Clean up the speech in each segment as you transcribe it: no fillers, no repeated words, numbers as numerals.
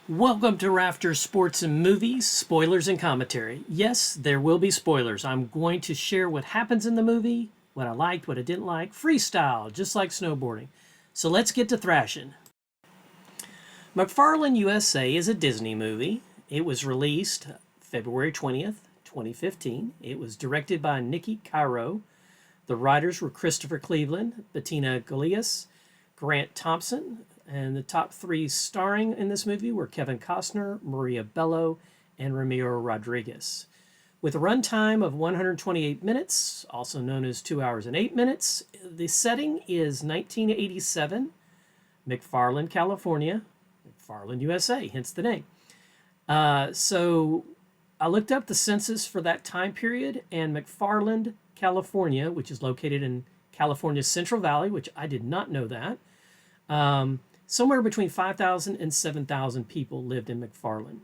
Welcome to RAFTERS Sports and Movies, spoilers and commentary. Yes, there will be spoilers. I'm going to share what happens in the movie, what I liked, what I didn't like, freestyle, just like snowboarding. So let's get to thrashing. Mcfarland USA is a Disney movie. It was released February 20th, 2015. It was directed by Nikki Cairo. The writers were Christopher Cleveland, Bettina Gilois, Grant Thompson, and the top three starring in this movie were Kevin Costner, Maria Bello, and Ramiro Rodriguez. With a runtime of 128 minutes, also known as 2 hours and 8 minutes, the setting is 1987, Mcfarland, California, Mcfarland, USA, hence the name. So I looked up the census for that time period, and Mcfarland, California, which is located in California's Central Valley, which I did not know that, somewhere between 5,000 and 7,000 people lived in Mcfarland.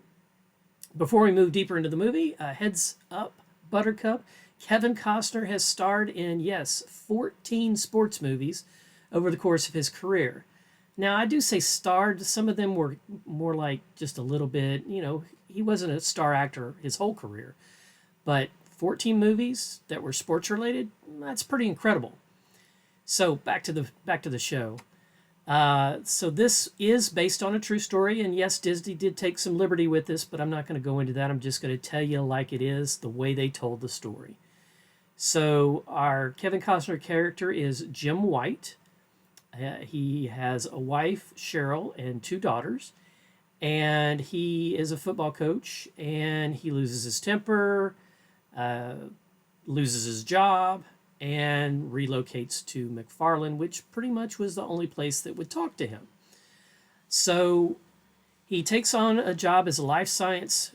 Before we move deeper into the movie, heads up, Buttercup. Kevin Costner has starred in, yes, 14 sports movies over the course of his career. Now, I do say starred. Some of them were more like just a little bit, he wasn't a star actor his whole career. But 14 movies that were sports related, that's pretty incredible. So back to the show. So this is based on a true story, and yes, Disney did take some liberty with this, but I'm not going to go into that. I'm just going to tell you like it is, the way they told the story. So our Kevin Costner character is Jim White. He has a wife, Cheryl, and two daughters, and he is a football coach, and he loses his temper, loses his job, and relocates to Mcfarland, which pretty much was the only place that would talk to him. So he takes on a job as a life science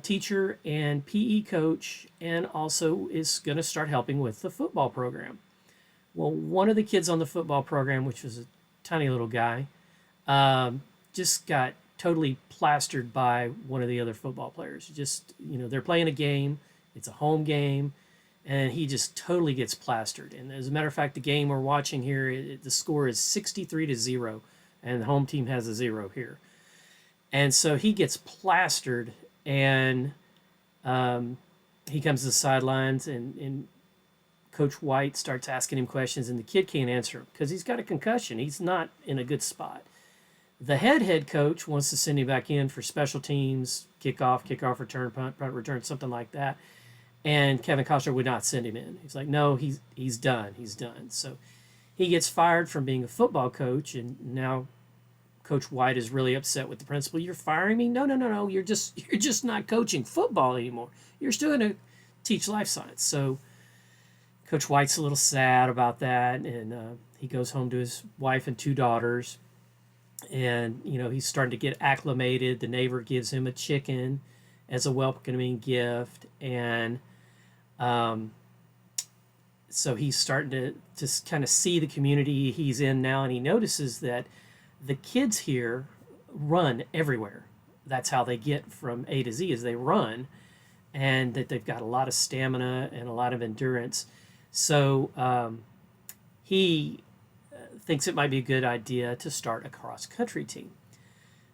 teacher and PE coach, and also is going to start helping with the football program. Well, one of the kids on the football program, which was a tiny little guy, just got totally plastered by one of the other football players. They're playing a game. It's a home game. And he just totally gets plastered. And as a matter of fact, the game we're watching here, the score is 63-0, and the home team has a 0 here. And so he gets plastered, and he comes to the sidelines, and Coach White starts asking him questions, and the kid can't answer him because he's got a concussion. He's not in a good spot. The head coach wants to send him back in for special teams, kickoff return, punt return, something like that. And Kevin Costner would not send him in. He's like, no, he's done. He's done. So he gets fired from being a football coach, and now Coach White is really upset with the principal. You're firing me? No. You're just not coaching football anymore. You're still going to teach life science. So Coach White's a little sad about that, and he goes home to his wife and two daughters, and he's starting to get acclimated. The neighbor gives him a chicken as a welcoming gift, and so he's starting to just kind of see the community he's in now, and he notices that the kids here run everywhere. That's how they get from A to Z, is they run, and that they've got a lot of stamina and a lot of endurance. So he thinks it might be a good idea to start a cross-country team.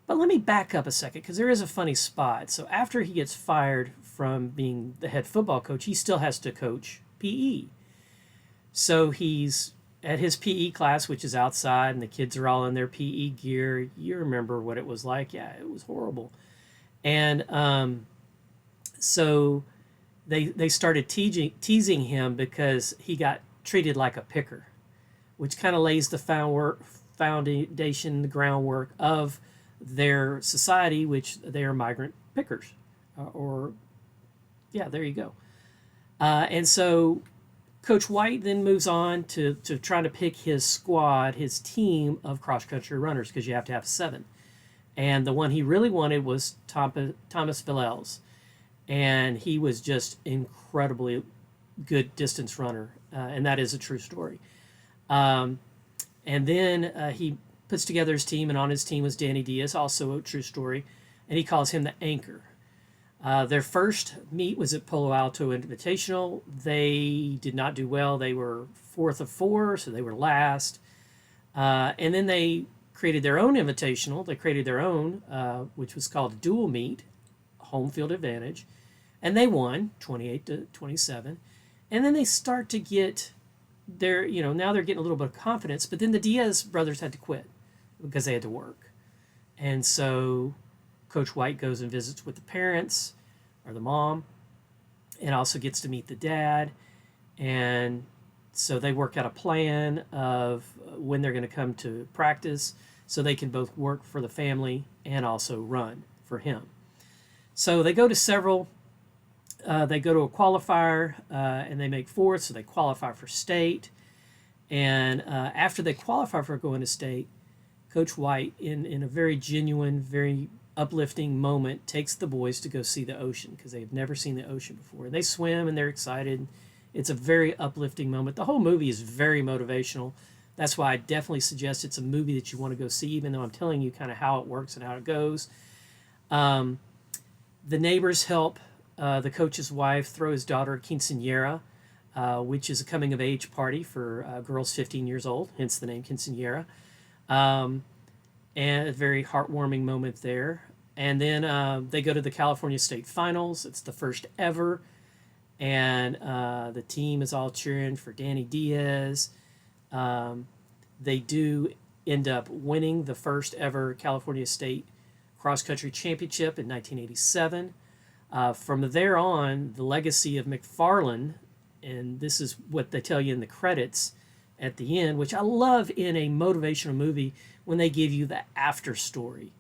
But let me back up a second, because there is a funny spot. So after he gets fired from being the head football coach, he still has to coach PE. So he's at his PE class, which is outside, and the kids are all in their PE gear. You remember what it was like. Yeah, it was horrible. And so they started teasing him because he got treated like a picker, which kind of lays the foundation, the groundwork of their society, which they are migrant pickers, there you go. And so Coach White then moves on to trying to pick his squad, his team of cross-country runners, because you have to have 7. And the one he really wanted was Thomas Villels, and he was just incredibly good distance runner, and that is a true story. And then he puts together his team, and on his team was Danny Diaz, also a true story, and he calls him the anchor. Their first meet was at Palo Alto Invitational. They did not do well. They were 4th of 4, so they were last. And then they created their own invitational. They created their own, which was called dual meet, home field advantage, and they won 28-27. And then they start to get their, now they're getting a little bit of confidence. But then the Diaz brothers had to quit because they had to work, and so Coach White goes and visits with the parents or the mom, and also gets to meet the dad, and so they work out a plan of when they're going to come to practice so they can both work for the family and also run for him. So they go to they go to a qualifier, and they make fourth, so they qualify for state. And after they qualify for going to state, Coach White, in a very genuine, very uplifting moment, takes the boys to go see the ocean because they've never seen the ocean before. They swim and they're excited. It's a very uplifting moment. The whole movie is very motivational. That's why I definitely suggest it's a movie that you want to go see, even though I'm telling you kind of how it works and how it goes. The neighbors help the coach's wife throw his daughter a quinceañera, which is a coming-of-age party for girls 15 years old, hence the name quinceañera. And a very heartwarming moment there. And then they go to the California State Finals. It's the first ever. And the team is all cheering for Danny Diaz. They do end up winning the first ever California State cross-country championship in 1987. From there on, the legacy of Mcfarland, and this is what they tell you in the credits at the end, which I love in a motivational movie when they give you the after story.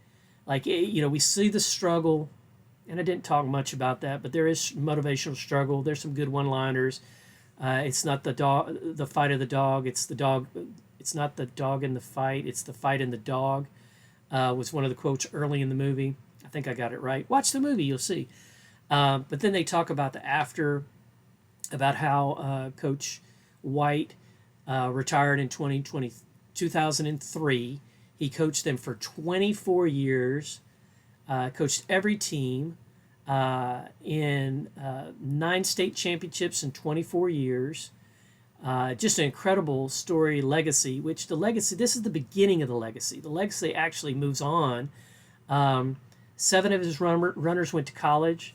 Like, we see the struggle, and I didn't talk much about that, but there is motivational struggle. There's some good one-liners. It's not the fight of the dog. It's the dog. It's not the dog in the fight. It's the fight in the dog. Was one of the quotes early in the movie. I think I got it right. Watch the movie, you'll see. But then they talk about the after, about how Coach White retired in 2003. He coached them for 24 years, coached every team in 9 state championships in 24 years. Just an incredible story, legacy, which this is the beginning of the legacy. The legacy actually moves on. 7 of his runners went to college,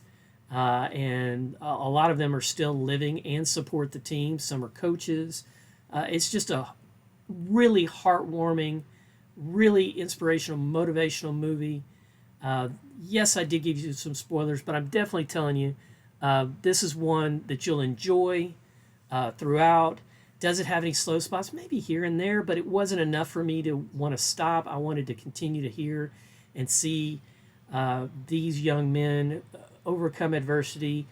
and a lot of them are still living and support the team. Some are coaches. It's just a really heartwarming, really inspirational, motivational movie. Yes, I did give you some spoilers, but I'm definitely telling you this is one that you'll enjoy throughout. Does it have any slow spots? Maybe here and there, but it wasn't enough for me to want to stop. I wanted to continue to hear and see these young men overcome adversity.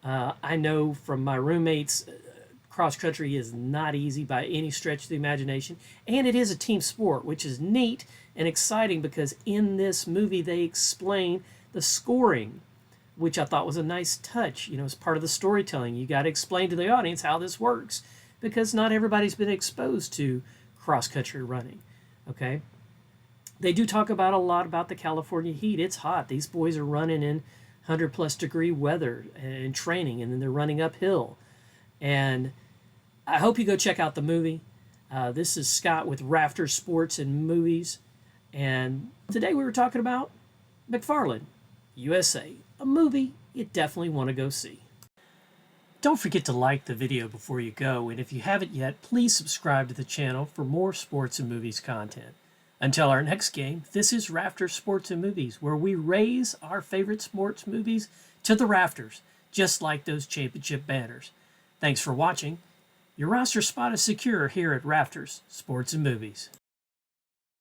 I know from my roommates, cross country is not easy by any stretch of the imagination, and it is a team sport, which is neat and exciting because in this movie they explain the scoring, which I thought was a nice touch. As part of the storytelling, you got to explain to the audience how this works because not everybody's been exposed to cross country running. Okay, they do talk about a lot about the California heat. It's hot. These boys are running in 100+ degree weather and training, and then they're running uphill. And I hope you go check out the movie. This is Scott with RAFTERS Sports and Movies. And today we were talking about Mcfarland, USA, a movie you definitely want to go see. Don't forget to like the video before you go. And if you haven't yet, please subscribe to the channel for more sports and movies content. Until our next game, this is RAFTERS Sports and Movies, where we raise our favorite sports movies to the rafters, just like those championship banners. Thanks for watching. Your roster spot is secure here at RAFTERS Sports and Movies.